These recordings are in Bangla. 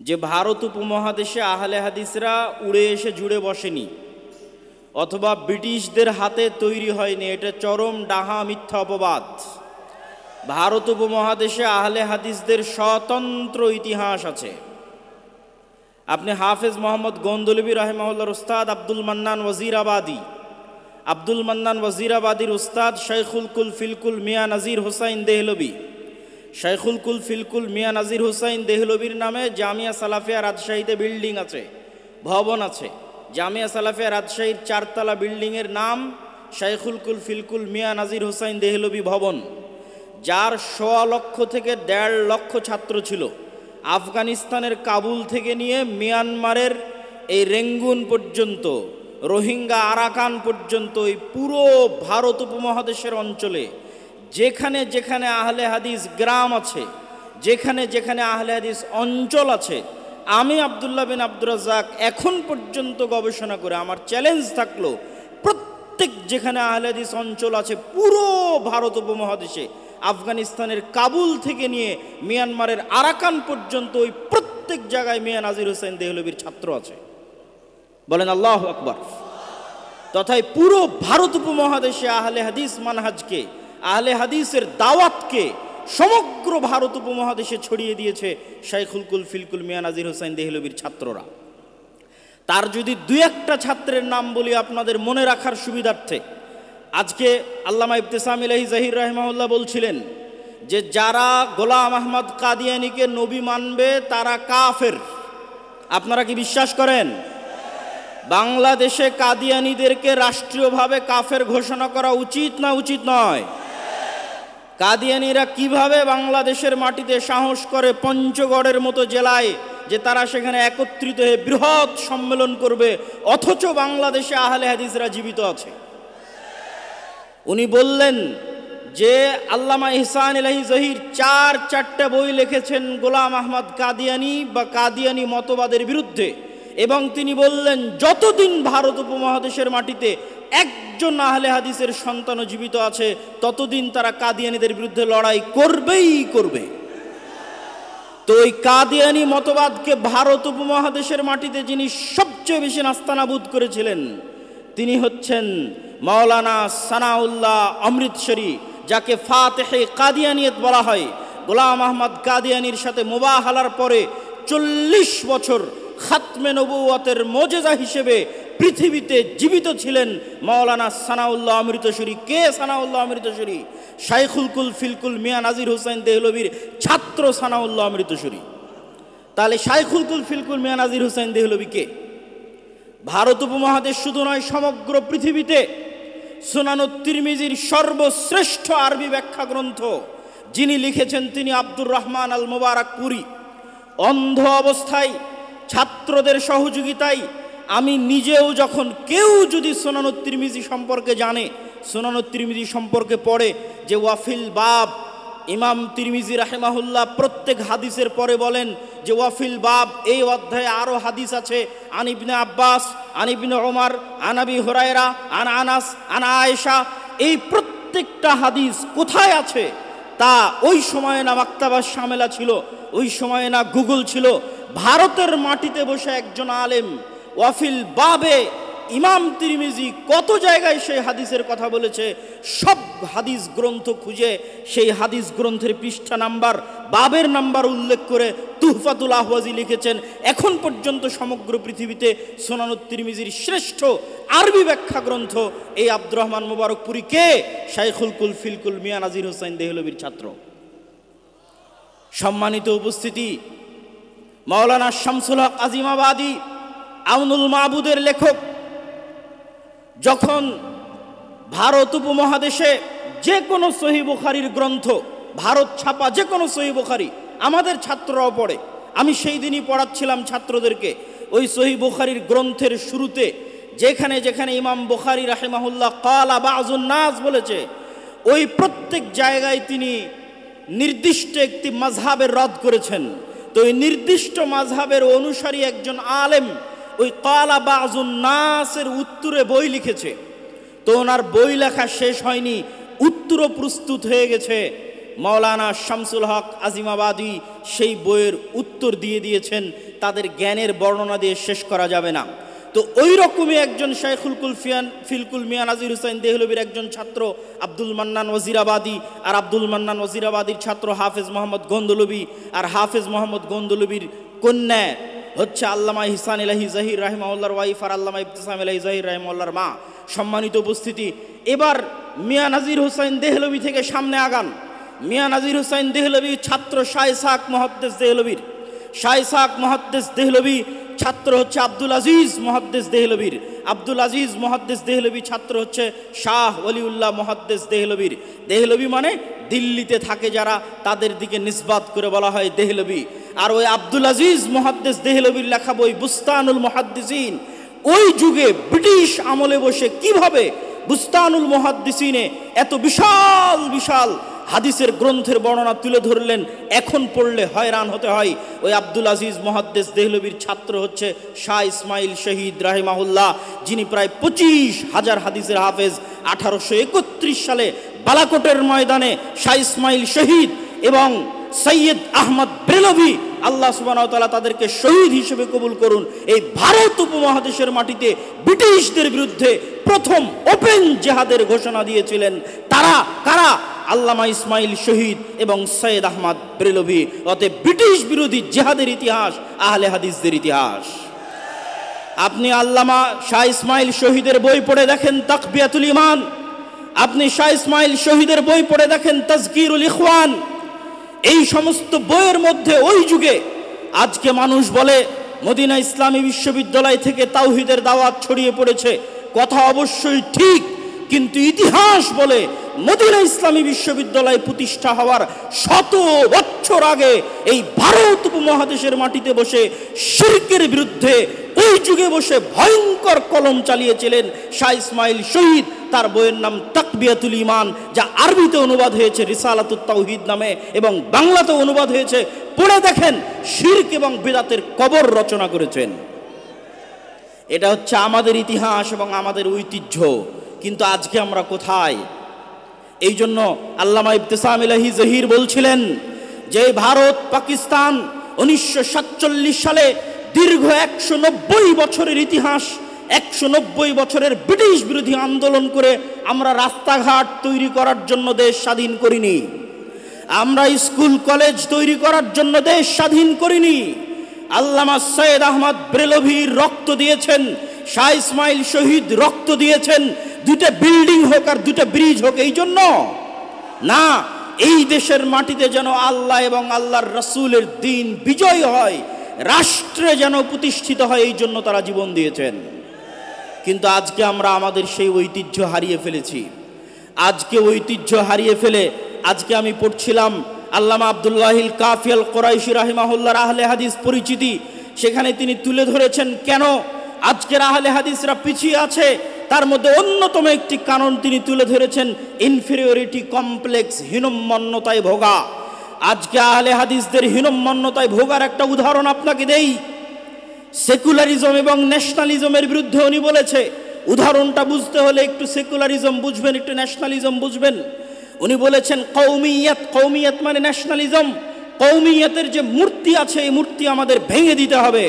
যে ভারত উপমহাদেশে আহলে হাদিসরা উড়ে এসে জুড়ে বসেনি অথবা ব্রিটিশদের হাতে তৈরি হয়নি, এটা চরম ডাহা মিথ্যা অপবাদ। ভারত উপমহাদেশে আহলে হাদিসদের স্বতন্ত্র ইতিহাস আছে। আপনি হাফেজ মোহাম্মদ গোন্দলবী রাহিমাহুল্লাহর উস্তাদ আব্দুল মান্নান ওয়াজিরাবাদীর উস্তাদ শাইখুল কুল ফিলকুল মিয়া নাজির হুসাইন দেহলবী, শাইখুল কুল ফিলকুল মিয়া নাজির হুসাইন দেহলবীর নামে জামিয়া সালাফিয়া রাজশাহীতে বিল্ডিং আছে, ভবন আছে। জামিয়া সালাফিয়া রাজশাহীর 4 তলা বিল্ডিংয়ের নাম শাইখুল কুল ফিলকুল মিয়া নাজির হুসাইন দেহলবী ভবন, যার 1.25 লক্ষ থেকে 1.5 লক্ষ ছাত্র ছিল। আফগানিস্তানের কাবুল থেকে নিয়ে মিয়ানমারের এই রেঙ্গুন পর্যন্ত, রোহিঙ্গা আরাকান পর্যন্ত, এই পুরো ভারত উপমহাদেশের অঞ্চলে যেখানে যেখানে আহলে হাদিস গ্রাম আছে, যেখানে যেখানে আহলে হাদিস অঞ্চল আছে, আমি আব্দুল্লাহ বিন আব্দুর রাজ্জাক এখন পর্যন্ত গবেষণা করে আমার চ্যালেঞ্জ থাকলো, প্রত্যেক যেখানে আহলে হাদিস অঞ্চল আছে পুরো ভারত উপমহাদেশে, আফগানিস্তানের কাবুল থেকে নিয়ে মিয়ানমারের আরাকান পর্যন্ত, ওই প্রত্যেক জায়গায় মিয়া নাজির হোসেন দেহলবীর ছাত্র আছে। বলেন আল্লাহু আকবার। তথায় পুরো ভারত উপমহাদেশে আহলে হাদিস মানহাজকে, আহলে হাদিসের দাওয়াতকে সমগ্র ভারত উপমহাদেশে ছড়িয়ে দিয়েছে শাইখুল কুল ফিলকুল মিয়া নাজির হোসেন দেহলবীর ছাত্ররা। তার যদি 2-1টা ছাত্রের নাম বলি আপনাদের মনে রাখার সুবিধার্থে, আজকে আল্লামা ইবতিসাম ইলাহি জাহির রাহিমাহুল্লাহ বলছিলেন যে যারা গোলাম আহমদ কাদিয়ানীকে নবী মানবে তারা কাফের। আপনারা কি বিশ্বাস করেন? বাংলাদেশে কাদিয়ানীদেরকে রাষ্ট্রীয়ভাবে কাফের ঘোষণা করা উচিত না উচিত নয়? কাদিয়ানীরা কিভাবে বাংলাদেশের মাটিতে সাহস করে পঞ্চগড়ের মতো জেলায় যে তারা সেখানে একত্রিত হয়ে বৃহৎ সম্মেলন করবে, অথচ বাংলাদেশে আহলে হাদিসরা জীবিত আছে? উনি বললেন যে আল্লামা ইহসান ইলাহি জহির 4 বই লিখেছেন গোলাম আহমদ কাদিয়ানী বা কাদিয়ানী মতবাদের বিরুদ্ধে, এবং তিনি বললেন যতদিন ভারত উপমহাদেশের মাটিতে একজন আহলে হাদিসের সন্তানও জীবিত আছে ততদিন তারা কাদিয়ানীদের বিরুদ্ধে লড়াই করবেই করবে। তো ওই কাদিয়ানী মতবাদকে ভারত উপমহাদেশের মাটিতে যিনি সবচেয়ে বেশি নাস্তানাবুদ করেছিলেন তিনি হচ্ছেন মাওলানা সানাউল্লাহ অমৃতসরী, যাকে ফাতেহে কাদিয়ানিয়ত বলা হয়। গোলাম আহমদ কাদিয়ানীর সাথে মুবাহালার পরে 40 বছর খাতমে নবুয়তের মোজেজা হিসেবে পৃথিবীতে জীবিত ছিলেন মাওলানা সানাউল্লাহ অমৃতসরী। কে সানাউল্লাহ অমৃতসরী? শাইখুল কুল ফিলকুল মিয়া নাজির হোসেন দেহলবীর ছাত্র সানাউল্লাহ অমৃতসরী। তাহলে শাইখুল কুল ফিলকুল মিয়া নাজির হোসেন দেহলবী কে? ভারত উপমহাদেশ শুধু নয়, সমগ্র পৃথিবীতে সুনানুত তিরমিজির সর্বশ্রেষ্ঠ আরবি ব্যাখ্যা গ্রন্থ যিনি লিখেছেন তিনি আব্দুর রহমান আল মুবারাকপুরি। অন্ধ অবস্থায় ছাত্রদের সহযোগিতায় আমি নিজেও, যখন কেউ যদি সুনানুত তিরমিজি সম্পর্কে জানে, সুনানুত তিরমিজি সম্পর্কে পড়ে, যে ওয়াফিল বাব, ইমাম তিরমিজি রাহিমাহুল্লাহ প্রত্যেক হাদিসের পরে বলেন যে ওয়াফিল বাব, এই অধ্যায়ে আরও হাদিস আছে, আন ইবনে আব্বাস, আন ইবনে ওমর, আন আবি হুরায়রা, আন আনাস, আন আয়েশা। এই প্রত্যেকটা হাদিস কোথায় আছে তা ওই সময়ে না মাক্তাবা শামেলা ছিল, ওই সময়ে না গুগল ছিল। ভারতের মাটিতে বসে একজন আলেম ওয়াফিল বাবে ইমাম তিরমিজি কত জায়গায় সেই হাদিসের কথা বলেছে, সব হাদিস গ্রন্থ খুঁজে সেই হাদিস গ্রন্থের পৃষ্ঠা নাম্বার, বাবের নাম্বার উল্লেখ করে তুহফাতুল আহওয়াজি লিখেছেন। এখন পর্যন্ত সমগ্র পৃথিবীতে সুনানুত তিরমিজির শ্রেষ্ঠ আরবি ব্যাখ্যা গ্রন্থ এই আব্দুর রহমান মুবারকপুরি কে? শাইখুল কুল ফিলকুল মিয়া নাজির হোসেন দেহলবীর ছাত্র। সম্মানিত উপস্থিতি, মাওলানা শামসুল হক আজিমাবাদী আউনুল মাবুদের লেখক যখন ভারত উপমহাদেশে যে কোনো সহিহ বুখারীর গ্রন্থ, ভারত ছাপা যে কোনো সহিহ বুখারী আমাদের ছাত্ররাও পড়ে, আমি সেই দিনই পড়াচ্ছিলাম ছাত্রদেরকে, ওই সহিহ বুখারীর গ্রন্থের শুরুতে যেখানে যেখানে ইমাম বুখারী রাহিমাহুল্লাহ ক্বালা বাযুন নাস বলেছে, ওই প্রত্যেক জায়গায় তিনি নির্দিষ্ট একটি মাযহাবের রদ করেছেন। তো এই নির্দিষ্ট মাযহাবের অনুসারী একজন আলেম ওই ক্বালা বাযুন নাসের উত্তরে বই লিখেছে। তো ওনার বই লেখা শেষ হয়নি, উত্তরও প্রস্তুত হয়ে গেছে। মাওলানা শামসুল হক আজিমাবাদী সেই বইয়ের উত্তর দিয়েছেন, তাদের জ্ঞানের বর্ণনা দিয়ে শেষ করা যাবে না। তো ওই রকমই একজন শাইখুল ফিলকুল মিয়া নাজির হুসাইন দেহলভির একজন ছাত্র আব্দুল মান্নান ওয়াজিরাবাদী, আর আব্দুল মান্নান ওয়াজিরাবাদীর ছাত্র হাফেজ মোহাম্মদ গন্দলবি, আর হাফেজ মোহাম্মদ গন্দলবির কন্যা হচ্ছে আল্লামা ইহসান ইলাহি জহির রাহিমাহুল্লাহর ওয়াইফ আর আল্লামা ইবতিসাম ইলাহি জহির রাহিমাহুল্লাহর মা। সম্মানিত উপস্থিতি, এবার মিয়া নাজির হুসাইন দেহলভি থেকে সামনে আগান। মিয়া নাজির হুসাইন দেহলভি ছাত্র শাহ ইসহাক মুহাদ্দিস দেহলভির, শাহ ইসহাক মুহাদ্দিস দেহলভি ছাত্র হচ্ছে আব্দুল আজিজ মুহাদ্দিস দেহলভির, আব্দুল আজিজ মুহাদ্দিস দেহলভি ছাত্র হচ্ছে শাহ ওলিউল্লাহ মুহাদ্দিস দেহলভির। দেহলভি মানে দিল্লিতে থাকে যারা, তাদের দিকে নিসবাত করে বলা হয় দেহলভি। আর ওই আব্দুল আজিজ মুহাদ্দিস দেহলভির লেখা বই বুস্তানুল মুহাদ্দিসিন, ওই যুগে ব্রিটিশ আমলে বসে কিভাবে বুস্তানুল মুহাদ্দিসিনে এত বিশাল বিশাল হাদিসের গ্রন্থের বর্ণনা তুলে ধরলেন, এখন পড়লে হয়রান হতে হয়। ওই আব্দুল আজিজ মুহাদ্দিস দেহলভির ছাত্র হচ্ছে শাহ ইসমাইল শহীদ রাহিমাহুল্লাহ, যিনি প্রায় 25,000 হাদিসের হাফেজ। 1831 সালে বালাকোটের ময়দানে শাহ ইসমাইল শহীদ এবং সৈয়দ আহমদ ব্রেলভি, আল্লাহ সুবহানাহু ওয়া তাআলা তাদেরকে শহীদ হিসেবে কবুল করুন, এই ভারত উপমহাদেশের মাটিতে ব্রিটিশদের বিরুদ্ধে প্রথম ওপেন জেহাদের ঘোষণা দিয়েছিলেন। তারা কারা? আল্লামা ইসমাইল শহীদ এবং সৈয়দ আহমদ ব্রেলভি। অতএব ব্রিটিশ বিরোধী জেহাদের ইতিহাস আহলে হাদিসদের ইতিহাস। আপনি আল্লামা শাহ ইসমাইল শহীদের বই পড়ে দেখেন তাকবিয়াতুল ঈমান, আপনি শাহ ইসমাইল শহীদের বই পড়ে দেখেন তাজকিরুল ইখওয়ান। এই সমস্ত বইয়ের মধ্যে ওই যুগে, আজকে মানুষ বলে মদিনা ইসলামী বিশ্ববিদ্যালয় থেকে তাওহীদের দাওয়াত ছড়িয়ে পড়েছে, কথা অবশ্যই ঠিক, কিন্তু ইতিহাস বলে মদিনা ইসলামী বিশ্ববিদ্যালয় প্রতিষ্ঠা হওয়ার 100 বছর আগে এই ভারত উপমহাদেশের মাটিতে বসে শিরকের বিরুদ্ধে ওই যুগে বসে ভয়ঙ্কর কলম চালিয়েছিলেন শাহ ইসমাইল শহীদ। তার বইয়ের নাম তাকবিয়াতুল ঈমান, যা আরবিতে অনুবাদ হয়েছে রিসালাতুত তাওহীদ নামে এবং বাংলাতে অনুবাদ হয়েছে। পড়ে দেখেন, শিরক এবং বিদআতের কবর রচনা করেছেন। এটা হচ্ছে আমাদের ইতিহাস এবং আমাদের ঐতিহ্য। কিন্তু আজকে আমরা কোথায়? এই জন্য আল্লামা ইবতিসাম ইলাহি জহির বলছিলেন যে ভারত পাকিস্তান 1947 সালে দীর্ঘ 190 বছরের ইতিহাস, 190 বছরের ব্রিটিশ বিরোধী আন্দোলন করে আমরা রাস্তাঘাট তৈরি করার জন্য দেশ স্বাধীন করিনি, আমরা স্কুল কলেজ তৈরি করার জন্য দেশ স্বাধীন করিনি। আল্লামা সৈয়দ আহমদ ব্রেলভি রক্ত দিয়েছেন, শাহ ইসমাইল শহীদ রক্ত দিয়েছেন, দুটো বিল্ডিং হোক আর দুটো ব্রিজ হোক এই জন্য না, এই দেশের মাটিতে যেন আল্লাহ এবং আল্লাহর রাসূলের দ্বীন বিজয় হয়, রাষ্ট্রে যেন প্রতিষ্ঠিত হয়, এই জন্য তারা জীবন দিয়েছেন। কিন্তু আজকে আমরা আমাদের সেই ঐতিহ্য হারিয়ে ফেলেছি। আজকে ঐতিহ্য হারিয়ে ফেলে আজকে আমি পড়ছিলাম আল্লামা আব্দুল্লাহিল কাফি আল কুরাইশি রাহিমাহুল্লাহর আহলে হাদিস পরিচিতি, সেখানে তিনি তুলে ধরেছেন কেন আজকের আহলে হাদিসরা পিছিয়ে আছে। তার মধ্যে অন্যতম একটি কারণ তিনি তুলে ধরেছেন ইনফেরিয়রিটি কমপ্লেক্স, হীনম্মন্যতায় ভোগা। আজকে আহলে হাদিসদের হীনম্মন্যতায় ভোগার একটা উদাহরণ আপনাকে দেই। সেকুলারিজম এবং ন্যাশনালিজমের বিরুদ্ধে উনি বলেছে, উদাহরণটা বুঝতে হলে একটু সেকুলারিজম বুঝবেন, একটু ন্যাশনালিজম বুঝবেন। উনি বলেছেন কওমিয়াত, কওমিয়াত মানে ন্যাশনালিজম। কওমিয়াতের যে মূর্তি আছে এই মূর্তি আমাদের ভেঙে দিতে হবে,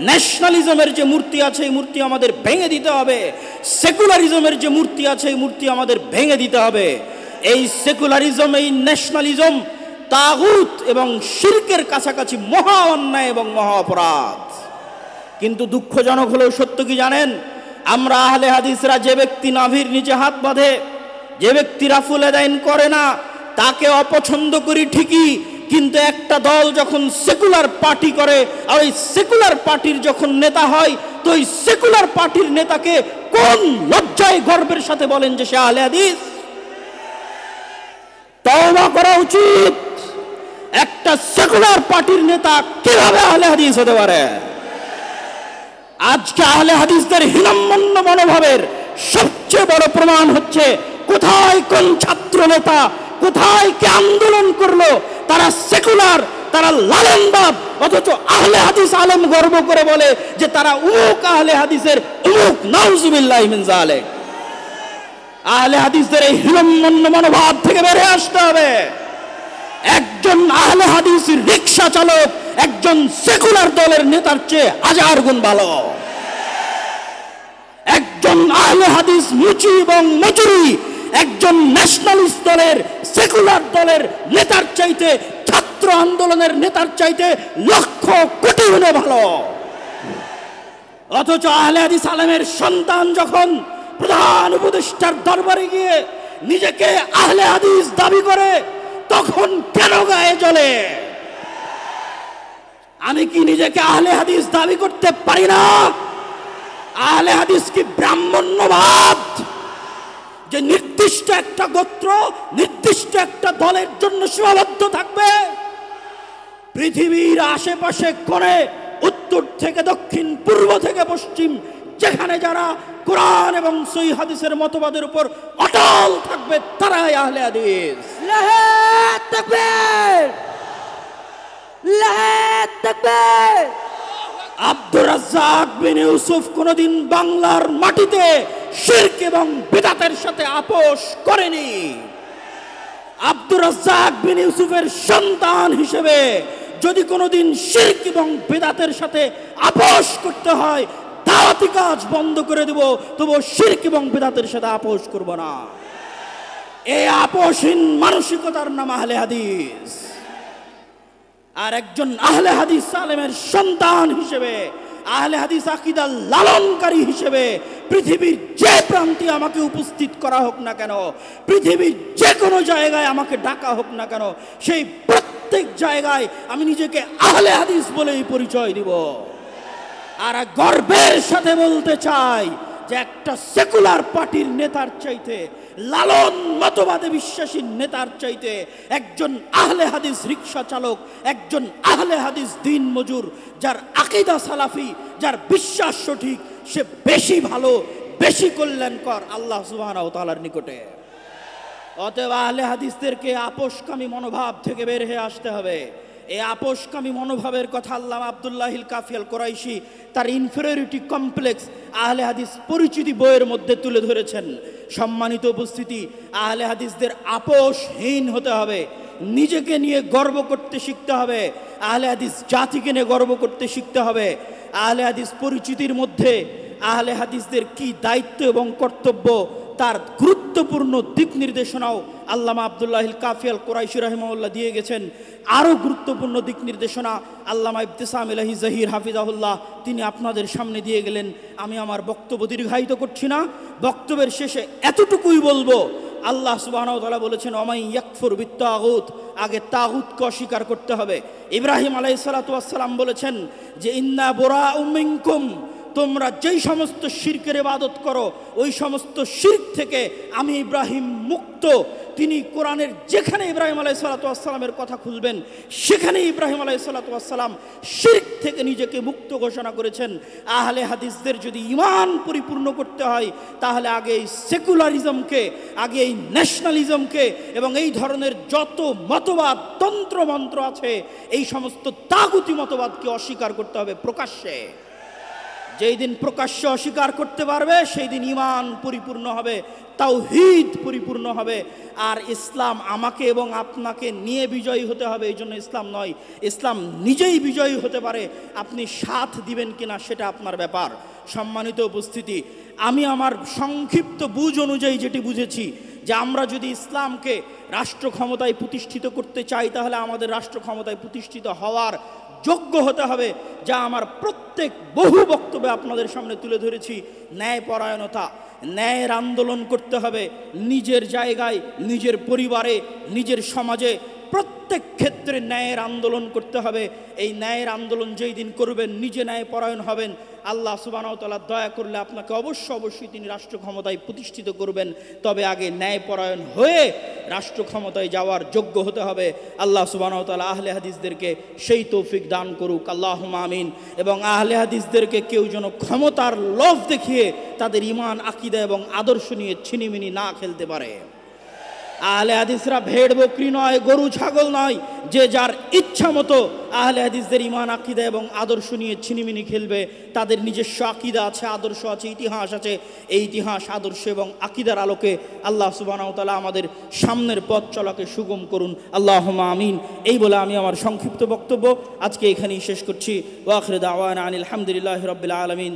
ন্যাশনালিজমের যে মূর্তি আছে এই মূর্তি আমাদের ভেঙে দিতে হবে, সেকুলারিজমের যে মূর্তি আছে এই মূর্তি আমাদের ভেঙে দিতে হবে। এই সেকুলারিজম, এই ন্যাশনালিজম তাগুত এবং শিরকের কাছাকাছি মহা অন্যায় এবং মহা অপরাধ। কিন্তু দুঃখজনক হলেও সত্য কি জানেন, আমরা আহলে হাদিসরা যে ব্যক্তি নাভির নিচে হাত বাঁধে, যে ব্যক্তি রাফুল আদাইন করে না, তাকে অপছন্দ করি ঠিকই, কিন্তু একটা দল যখন সেকুলার পার্টি করে আর ওই সেকুলার পার্টির যখন নেতা হয়, তো ওই সেকুলার পার্টির নেতাকে কোন লজ্জায় গর্বের সাথে বলেন যে সে আহলে হাদিস? তওবা করা উচিত। একটা সেকুলার পার্টির নেতা কিভাবে আহলে হাদিস হতে পারে? আজকে আহলে হাদিসদের হীনম্মন্য মনোভাবের সবচেয়ে বড় প্রমাণ হচ্ছে কোথায় কোন ছাত্র নেতা কোথায় কে আন্দোলন করলো, তারা সেকুলার, তারা লালনবাদ, অথচ আহলে হাদিস আলেম গর্ব করে বলে যে তারা উমুক আহলে হাদিসের উমুক। নাউজুবিল্লাহি মিন যালিক। আহলে হাদিসদের এই হীনম্মন্য মনোভাব থেকে বেরিয়ে আসতে হবে। একজন আহলে হাদিস রিকশা চালক একজন সেকুলার দলের নেতার চেয়ে হাজার গুণ ভালো। একজন আহলে হাদিস মুচি এবং মজুরি একজন ন্যাশনালিস্ট দলের সেকুলার দলের নেতার চাইতে, ছাত্র আন্দোলনের নেতার চাইতে লক্ষ কোটি গুণে ভালো। অথচ আহলে হাদিস আলেমের সন্তান যখন প্রধান উপদেষ্টার দরবারে গিয়ে নিজেকে আহলে হাদিস দাবি করে, তখন কেন গায়ে জ্বলে? আমি কি নিজেকে আহলে হাদিস দাবি করতে পারি না? আহলে হাদিস কি ব্রাহ্মণ্যবাদ, যে নির্দিষ্ট একটা গোত্র নির্দিষ্ট একটা দলের জন্য সীমাবদ্ধ থাকবে? পৃথিবীর আশেপাশে কোণে, উত্তর থেকে দক্ষিণ, পূর্ব থেকে পশ্চিম, যেখানে যারা কোরআন এবং সহিহ হাদিসের মতবাদের উপর অটল থাকবে তারাই আহলে হাদিস। আল্লাহু তাকবীর, আল্লাহু তাকবীর। আব্দুর রাজ্জাক বিন ইউসুফ কোনদিন বাংলার মাটিতে শিরক এবং বিদআতের সাথে আপোষ করেনি। আব্দুর রাজ্জাক বিন ইউসুফের সন্তান হিসেবে যদি কোনদিন শিরক এবং বিদআতের সাথে আপোষ করতে হয়, দাওয়াতি কাজ বন্ধ করে দেব, তবু শিরক এবং বিদআতের সাথে আপোষ করব না। এই আপোষহীন মানসিকতার নাম আহলে হাদিস। আর একজন আহলে হাদিস আলেমের সন্তান হিসেবে, আহলে হাদিস আকীদা লালনকারী হিসেবে পৃথিবীর যে প্রান্তে আমাকে উপস্থিত করা হোক না কেন, পৃথিবীর যে কোনো জায়গায় আমাকে ডাকা হোক না কেন, সেই প্রত্যেক জায়গায় আমি নিজেকে আহলে হাদিস বলেই পরিচয় দিব। আর গর্বের সাথে বলতে চাই যে একটা সেকুলার পার্টির নেতার চাইতে, লালন মতবাদে বিশ্বাসী নেতার চাইতে একজন আহলে হাদিস রিকশা চালক, একজন আহলে হাদিস দিন মজুর, যার আকীদা সালাফি, যার বিশ্বাস সঠিক, সে বেশি ভালো, বেশি কল্যাণকর আল্লাহ সুবহানাহু ওয়া তাআলার নিকটে। অতএব আহলে হাদিসদেরকে আপোষকামী মনোভাব থেকে বের হয়ে আসতে হবে। এই আপোষকামী মনোভাবের কথা আল্লামা আব্দুল্লাহিল কাফি আল কুরাইশি তার ইনফেরিয়রিটি কমপ্লেক্স আহলে হাদিস পরিচিতি বইয়ের মধ্যে তুলে ধরেছেন। সম্মানিত উপস্থিতি, আহলে হাদিসদের আপোষহীন হতে হবে, নিজেকে নিয়ে গর্ব করতে শিখতে হবে, আহলে হাদিস জাতিকে নিয়ে গর্ব করতে শিখতে হবে। আহলে হাদিস পরিচিতির মধ্যে আহলে হাদিসদের কি দায়িত্ব এবং কর্তব্য তার গুরুত্বপূর্ণ দিক নির্দেশনাও আল্লামা আব্দুল্লাহিল কাফি আল কুরাইশি রাহিমাহুল্লাহ দিয়ে গেছেন। আরও গুরুত্বপূর্ণ দিক নির্দেশনা আল্লামা ইবতিসাম ইলাহি জহির হাফিজাহুল্লাহ তিনি আপনাদের সামনে দিয়ে গেলেন। আমি আমার বক্তব্য দীর্ঘায়িত করছি না, বক্তব্যের শেষে এতটুকুই বলবো, আল্লাহ সুবহানাহু ওয়া তাআলা বলেছেন ওমাই ইয়াকফুর বিত্তাগুত, আগে তাগুতকে অস্বীকার করতে হবে। ইব্রাহিম আলাইহিস সালাতু ওয়াস সালাম বলেছেন যে ইন্না বুরাউম মিনকুম, তোমরা যেই সমস্ত শিরকের ইবাদত করো ওই সমস্ত শিরক থেকে আমি ইব্রাহিম মুক্ত। তিনি কোরআনের যেখানে ইব্রাহিম আলাইহিসসালাতু ওয়াসসালামের কথা খুলবেন সেখানে ইব্রাহিম আলাইহিসসালাতু ওয়াসসালাম শিরক থেকে নিজেকে মুক্ত ঘোষণা করেছেন। আহলে হাদিসদের যদি ঈমান পরিপূর্ণ করতে হয় তাহলে আগে এই সেকুলারিজমকে, আগে এই ন্যাশনালিজমকে এবং এই ধরনের যত মতবাদ তন্ত্রমন্ত্র আছে এই সমস্ত তাগুতি মতবাদকে অস্বীকার করতে হবে প্রকাশ্যে। যেই দিন প্রকাশ্যে অস্বীকার করতে পারবে সেই দিন ঈমান পরিপূর্ণ হবে, তাওহীদ পরিপূর্ণ হবে। আর ইসলাম আমাকে এবং আপনাকে নিয়ে বিজয়ী হতে হবে, এই জন্য ইসলাম নয়, ইসলাম নিজেই বিজয়ী হতে পারে। আপনি সাথ দিবেন কিনা সেটা আপনার ব্যাপার। সম্মানিত উপস্থিতি, আমি আমার সংক্ষিপ্ত বুঝ অনুযায়ী যেটি বুঝেছি যে আমরা যদি ইসলামকে রাষ্ট্র ক্ষমতায় প্রতিষ্ঠিত করতে চাই তাহলে আমাদের রাষ্ট্র ক্ষমতায় প্রতিষ্ঠিত হওয়ার যোগ্য হতে হবে, যা আমার প্রত্যেক বহু বক্তব্যে আপনাদের সামনে তুলে ধরেছি। ন্যায়পরায়ণতা, ন্যায়ের আন্দোলন করতে হবে নিজের জায়গায়, নিজের পরিবারে, নিজের সমাজে, প্রত্যেক ক্ষেত্রে ন্যায়ের আন্দোলন করতে হবে। এই ন্যায়ের আন্দোলন যেই দিন করবেন নিজে ন্যায়পরায়ণ হবেন, আল্লাহ সুবহানাহু ওয়া তাআলা দয়া করলে আপনাকে অবশ্যই তিনি রাষ্ট্র ক্ষমতায় প্রতিষ্ঠিত করবেন। তবে আগে ন্যায়পরায়ণ হয়ে রাষ্ট্র ক্ষমতায় যাওয়ার যোগ্য হতে হবে। আল্লাহ সুবহানাহু ওয়া তাআলা আহলে হাদিসদেরকে সেই তৌফিক দান করুক, আল্লাহুম্মা আমিন। এবং আহলে হাদিসদেরকে কেউ যেন ক্ষমতার লোভ দেখিয়ে তাদের ঈমান, আকীদা এবং আদর্শ নিয়ে ছিনিমিনি না খেলতে পারে। আহলে হাদিসরা ভেড় বকরি নয়, গরু ছাগল নয়, যে যার ইচ্ছা মতো আহলে হাদিসদের ঈমান আকীদা এবং আদর্শ নিয়ে ছিনিমিনি খেলবে। তাদের নিজস্ব আকীদা আছে, আদর্শ আছে, ইতিহাস আছে। এই ইতিহাস, আদর্শ এবং আকীদার আলোকে আল্লাহ সুবহানাহু ওয়া তাআলা আমাদের সামনের পথ চলাকে সুগম করুন, আল্লাহুম্মা আমিন। এই বলে আমি আমার সংক্ষিপ্ত বক্তব্য আজকে এখানেই শেষ করছি। ওয়া আখিরু দাওয়ানা আনিল হামদুলিল্লাহি রাব্বিল আলামিন।